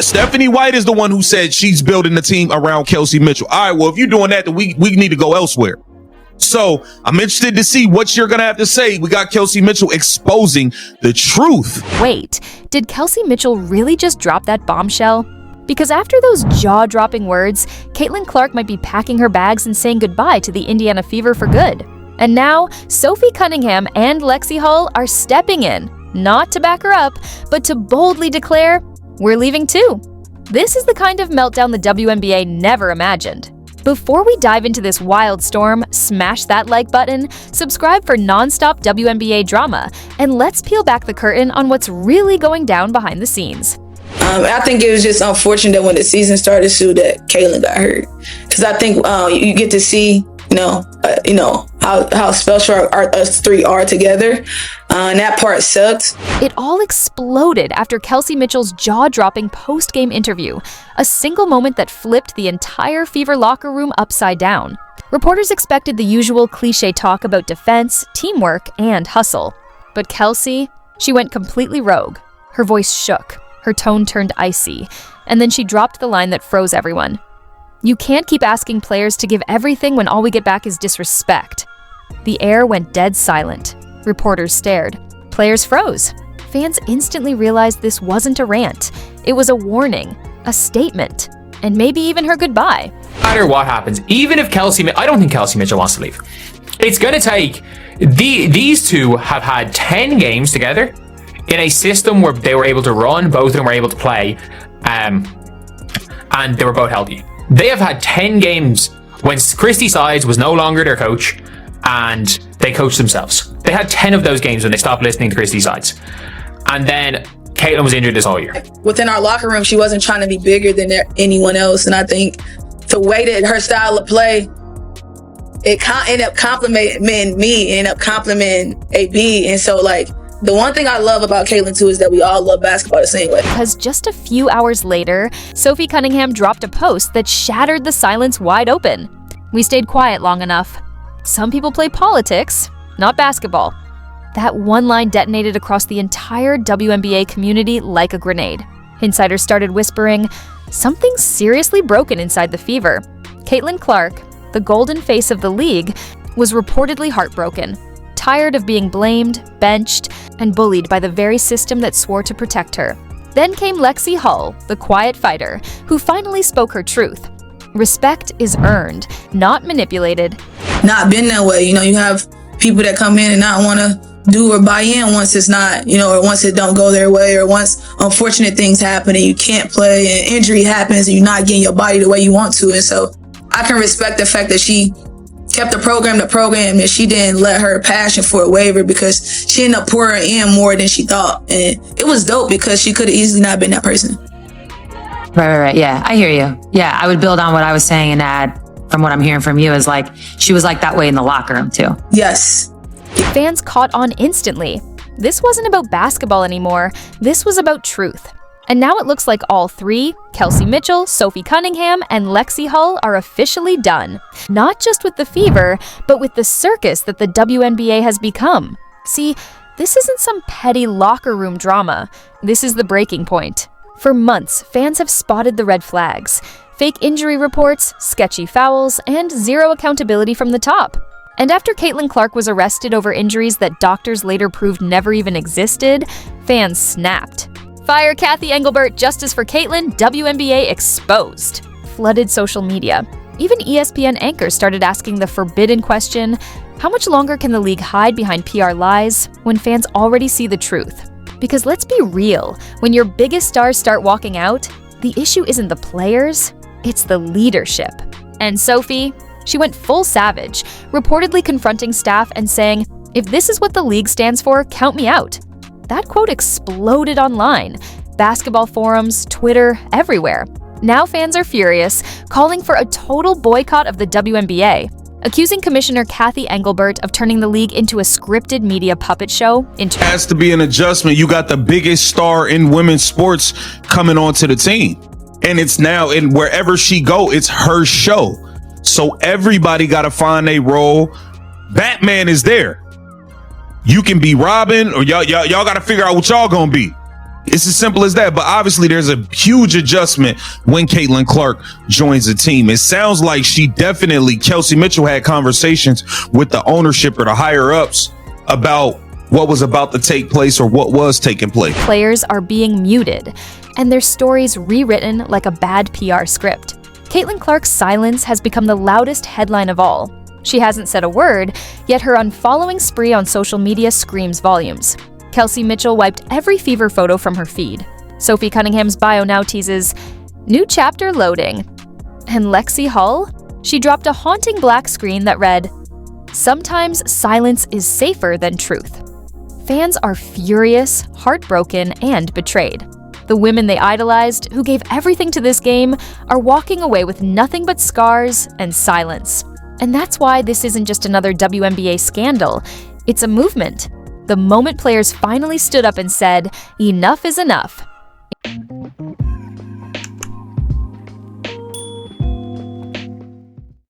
Stephanie White is the one who said she's building the team around Kelsey Mitchell. All right, well, if you're doing that, then we need to go elsewhere. So I'm interested to see what you're going to have to say. We got Kelsey Mitchell exposing the truth. Wait, did Kelsey Mitchell really just drop that bombshell? Because after those jaw-dropping words, Caitlin Clark might be packing her bags and saying goodbye to the Indiana Fever for good. And now, Sophie Cunningham and Lexi Hull are stepping in, not to back her up, but to boldly declare, we're leaving too. This is the kind of meltdown the WNBA never imagined. Before we dive into this wild storm, smash that like button, subscribe for non-stop WNBA drama, and let's peel back the curtain on what's really going down behind the scenes. I think it was just unfortunate that when the season started, that Caitlin got hurt. Because I think you get to see, how special us three are together. And that part sucked. It all exploded after Kelsey Mitchell's jaw-dropping post-game interview, a single moment that flipped the entire Fever locker room upside down. Reporters expected the usual cliche talk about defense, teamwork, and hustle. But Kelsey, she went completely rogue. Her voice shook. Her tone turned icy, and then she dropped the line that froze everyone. You can't keep asking players to give everything when all we get back is disrespect. The air went dead silent. Reporters stared. Players froze. Fans instantly realized this wasn't a rant. It was a warning, a statement, and maybe even her goodbye. No matter what happens, even if I don't think Kelsey Mitchell wants to leave. It's going to take, these two have had 10 games together in a system where they were able to run, both of them were able to play, and they were both healthy. They have had 10 games when Christy Sides was no longer their coach and they coached themselves. They had 10 of those games when they stopped listening to Christy Sides. And then Caitlin was injured this whole year. Within our locker room, she wasn't trying to be bigger than anyone else. And I think the way that her style of play, it ended up complimenting me, ended up complimenting AB. And so, the one thing I love about Caitlin, too, is that we all love basketball the same way. Because just a few hours later, Sophie Cunningham dropped a post that shattered the silence wide open. We stayed quiet long enough. Some people play politics, not basketball. That one line detonated across the entire WNBA community like a grenade. Insiders started whispering, something's seriously broken inside the Fever. Caitlin Clark, the golden face of the league, was reportedly heartbroken. Tired of being blamed, benched, and bullied by the very system that swore to protect her. Then came Lexi Hull, the quiet fighter, who finally spoke her truth. Respect is earned, not manipulated. Not been that way. You have people that come in and not want to do or buy in once it's not, or once it don't go their way, or once unfortunate things happen and you can't play and injury happens and you're not getting your body the way you want to. And so I can respect the fact that she kept the program, and she didn't let her passion for it waver, because she ended up pouring in more than she thought. And it was dope because she could have easily not been that person. Right. Yeah, I hear you. Yeah, I would build on what I was saying and add from what I'm hearing from you is she was like that way in the locker room too. Yes. Fans caught on instantly. This wasn't about basketball anymore. This was about truth. And now it looks like all three, Kelsey Mitchell, Sophie Cunningham, and Lexi Hull, are officially done. Not just with the Fever, but with the circus that the WNBA has become. See, this isn't some petty locker room drama. This is the breaking point. For months, fans have spotted the red flags. Fake injury reports, sketchy fouls, and zero accountability from the top. And after Caitlin Clark was arrested over injuries that doctors later proved never even existed, fans snapped. Fire Kathy Engelbert, justice for Caitlin, WNBA exposed. Flooded social media. Even ESPN anchors started asking the forbidden question, how much longer can the league hide behind PR lies when fans already see the truth? Because let's be real, when your biggest stars start walking out, the issue isn't the players, it's the leadership. And Sophie, she went full savage, reportedly confronting staff and saying, if this is what the league stands for, count me out. That quote exploded online. Basketball forums, Twitter, everywhere. Now fans are furious, calling for a total boycott of the WNBA, accusing Commissioner Kathy Engelbert of turning the league into a scripted media puppet show. Has to be an adjustment. You got the biggest star in women's sports coming onto the team. And it's now, and wherever she go, it's her show. So everybody got to find a role. Batman is there. You can be Robin, or y'all got to figure out what y'all gonna be. It's as simple as that. But obviously, there's a huge adjustment when Caitlin Clark joins the team. It sounds like Kelsey Mitchell had conversations with the ownership or the higher ups about what was about to take place or what was taking place. Players are being muted, and their stories rewritten like a bad PR script. Caitlin Clark's silence has become the loudest headline of all. She hasn't said a word, yet her unfollowing spree on social media screams volumes. Kelsey Mitchell wiped every fever photo from her feed. Sophie Cunningham's bio now teases, "New chapter loading." And Lexi Hull? She dropped a haunting black screen that read, "Sometimes silence is safer than truth." Fans are furious, heartbroken, and betrayed. The women they idolized, who gave everything to this game, are walking away with nothing but scars and silence. And that's why this isn't just another WNBA scandal. It's a movement. The moment players finally stood up and said, "Enough is enough."